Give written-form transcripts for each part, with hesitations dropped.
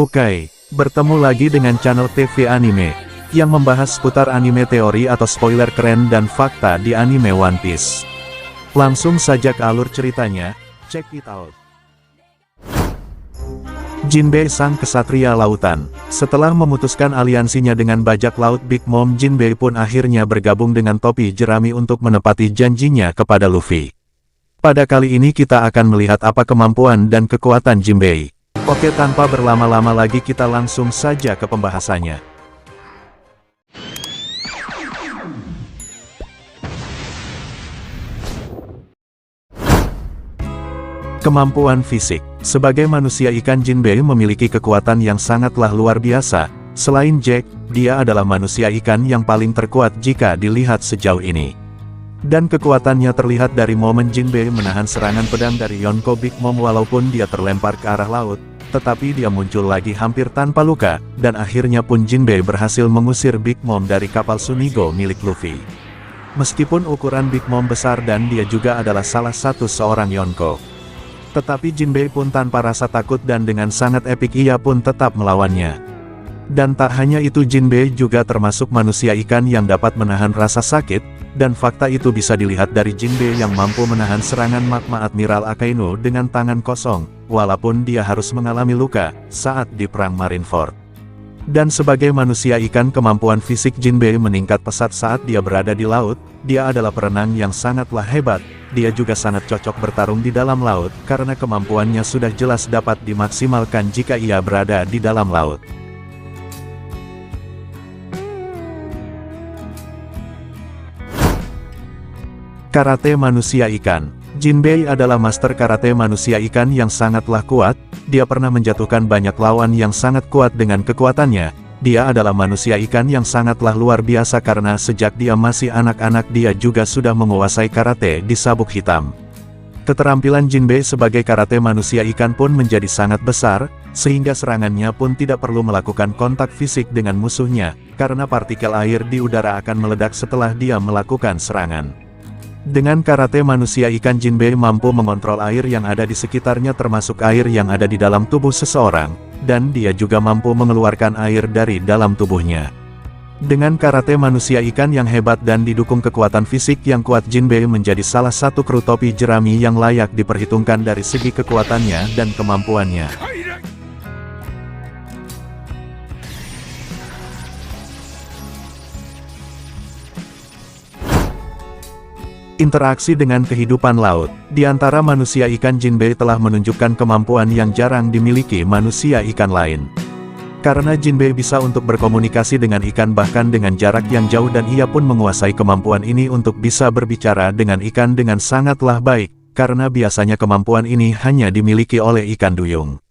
Oke, bertemu lagi dengan channel TV Anime, yang membahas seputar anime teori atau spoiler keren dan fakta di anime One Piece. Langsung saja ke alur ceritanya, check it out. Jinbei sang kesatria lautan. Setelah memutuskan aliansinya dengan bajak laut Big Mom, Jinbei pun akhirnya bergabung dengan topi jerami untuk menepati janjinya kepada Luffy. Pada kali ini kita akan melihat apa kemampuan dan kekuatan Jinbei. Oke, tanpa berlama-lama lagi kita langsung saja ke pembahasannya. Kemampuan fisik. Sebagai manusia ikan, Jinbei memiliki kekuatan yang sangatlah luar biasa. Selain Jack, dia adalah manusia ikan yang paling terkuat jika dilihat sejauh ini. Dan kekuatannya terlihat dari momen Jinbei menahan serangan pedang dari Yonko Big Mom. Walaupun dia terlempar ke arah laut, tetapi dia muncul lagi hampir tanpa luka, dan akhirnya pun Jinbei berhasil mengusir Big Mom dari kapal Sunigo milik Luffy. Meskipun ukuran Big Mom besar dan dia juga adalah salah satu seorang Yonko, tetapi Jinbei pun tanpa rasa takut dan dengan sangat epik ia pun tetap melawannya. Dan tak hanya itu, Jinbei juga termasuk manusia ikan yang dapat menahan rasa sakit, dan fakta itu bisa dilihat dari Jinbei yang mampu menahan serangan magma Admiral Akainu dengan tangan kosong, walaupun dia harus mengalami luka saat di Perang Marineford. Dan sebagai manusia ikan, kemampuan fisik Jinbei meningkat pesat saat dia berada di laut. Dia adalah perenang yang sangatlah hebat. Dia juga sangat cocok bertarung di dalam laut, karena kemampuannya sudah jelas dapat dimaksimalkan jika ia berada di dalam laut. Karate manusia ikan. Jinbei adalah master karate manusia ikan yang sangatlah kuat. Dia pernah menjatuhkan banyak lawan yang sangat kuat dengan kekuatannya. Dia adalah manusia ikan yang sangatlah luar biasa karena sejak dia masih anak-anak dia juga sudah menguasai karate di sabuk hitam. Keterampilan Jinbei sebagai karate manusia ikan pun menjadi sangat besar, sehingga serangannya pun tidak perlu melakukan kontak fisik dengan musuhnya, karena partikel air di udara akan meledak setelah dia melakukan serangan. Dengan karate manusia ikan, Jinbei mampu mengontrol air yang ada di sekitarnya termasuk air yang ada di dalam tubuh seseorang, dan dia juga mampu mengeluarkan air dari dalam tubuhnya. Dengan karate manusia ikan yang hebat dan didukung kekuatan fisik yang kuat, Jinbei menjadi salah satu kru topi jerami yang layak diperhitungkan dari segi kekuatannya dan kemampuannya. Interaksi dengan kehidupan laut. Di antara manusia ikan, Jinbei telah menunjukkan kemampuan yang jarang dimiliki manusia ikan lain. Karena Jinbei bisa untuk berkomunikasi dengan ikan bahkan dengan jarak yang jauh, dan ia pun menguasai kemampuan ini untuk bisa berbicara dengan ikan dengan sangatlah baik, karena biasanya kemampuan ini hanya dimiliki oleh ikan duyung.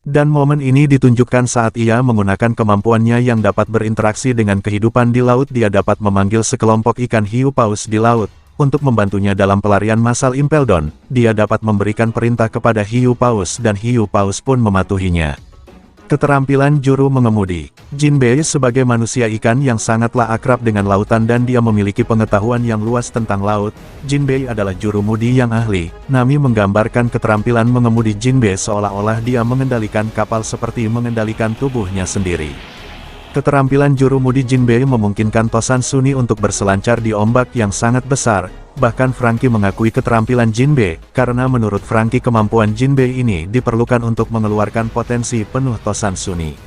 Dan momen ini ditunjukkan saat ia menggunakan kemampuannya yang dapat berinteraksi dengan kehidupan di laut. Dia dapat memanggil sekelompok ikan hiu paus di laut untuk membantunya dalam pelarian massal Impel Down. Dia dapat memberikan perintah kepada hiu paus dan hiu paus pun mematuhinya. Keterampilan juru mengemudi. Jinbei sebagai manusia ikan yang sangatlah akrab dengan lautan dan dia memiliki pengetahuan yang luas tentang laut. Jinbei adalah juru mudi yang ahli. Nami menggambarkan keterampilan mengemudi Jinbei seolah-olah dia mengendalikan kapal seperti mengendalikan tubuhnya sendiri. Keterampilan juru mudi Jinbei memungkinkan Tosan Suni untuk berselancar di ombak yang sangat besar. Bahkan Franky mengakui keterampilan Jinbei, karena menurut Franky kemampuan Jinbei ini diperlukan untuk mengeluarkan potensi penuh Tosan Suni.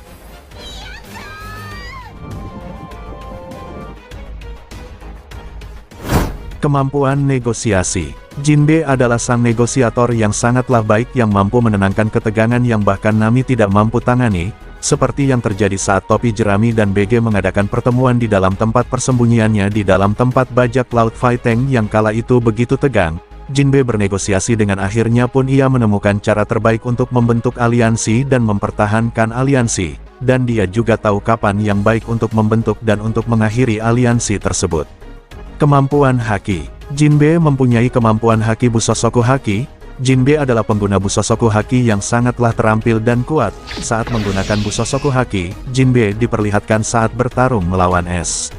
Kemampuan negosiasi. Jinbei adalah sang negosiator yang sangatlah baik yang mampu menenangkan ketegangan yang bahkan Nami tidak mampu tangani. Seperti yang terjadi saat topi jerami dan BG mengadakan pertemuan di dalam tempat persembunyiannya di dalam tempat bajak laut Fighting yang kala itu begitu tegang. Jinbei bernegosiasi dengan akhirnya pun ia menemukan cara terbaik untuk membentuk aliansi dan mempertahankan aliansi. Dan dia juga tahu kapan yang baik untuk membentuk dan untuk mengakhiri aliansi tersebut. Kemampuan haki. Jinbei mempunyai kemampuan haki Busosoku Haki. Jinbei adalah pengguna Busosoku Haki yang sangatlah terampil dan kuat. Saat menggunakan Busosoku Haki, Jinbei diperlihatkan saat bertarung melawan es.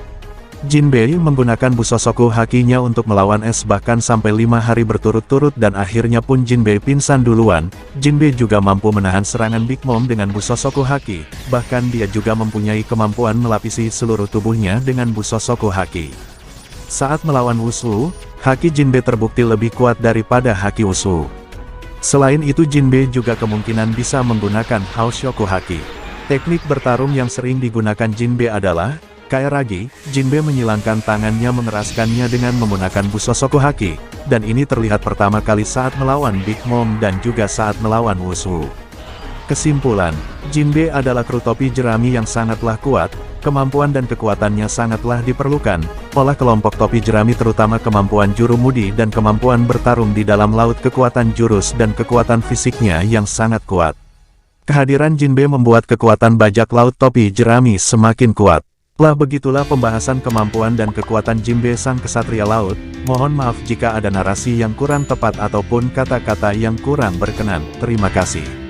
Jinbei menggunakan Busosoku Haki-nya untuk melawan es bahkan sampai 5 hari berturut-turut dan akhirnya pun Jinbei pingsan duluan. Jinbei juga mampu menahan serangan Big Mom dengan Busosoku Haki, bahkan dia juga mempunyai kemampuan melapisi seluruh tubuhnya dengan Busosoku Haki. Saat melawan Wushu, Haki Jinbei terbukti lebih kuat daripada Haki Wushu. Selain itu Jinbei juga kemungkinan bisa menggunakan Haoshoku Haki. Teknik bertarung yang sering digunakan Jinbei adalah Kairagi. Jinbei menyilangkan tangannya mengeraskannya dengan menggunakan Busosoku Haki, dan ini terlihat pertama kali saat melawan Big Mom dan juga saat melawan Wushu. Kesimpulan, Jinbei adalah kru topi jerami yang sangatlah kuat, kemampuan dan kekuatannya sangatlah diperlukan oleh kelompok topi jerami terutama kemampuan jurumudi dan kemampuan bertarung di dalam laut kekuatan jurus dan kekuatan fisiknya yang sangat kuat. Kehadiran Jinbei membuat kekuatan bajak laut topi jerami semakin kuat. Begitulah pembahasan kemampuan dan kekuatan Jinbei sang kesatria laut. Mohon maaf jika ada narasi yang kurang tepat ataupun kata-kata yang kurang berkenan. Terima kasih.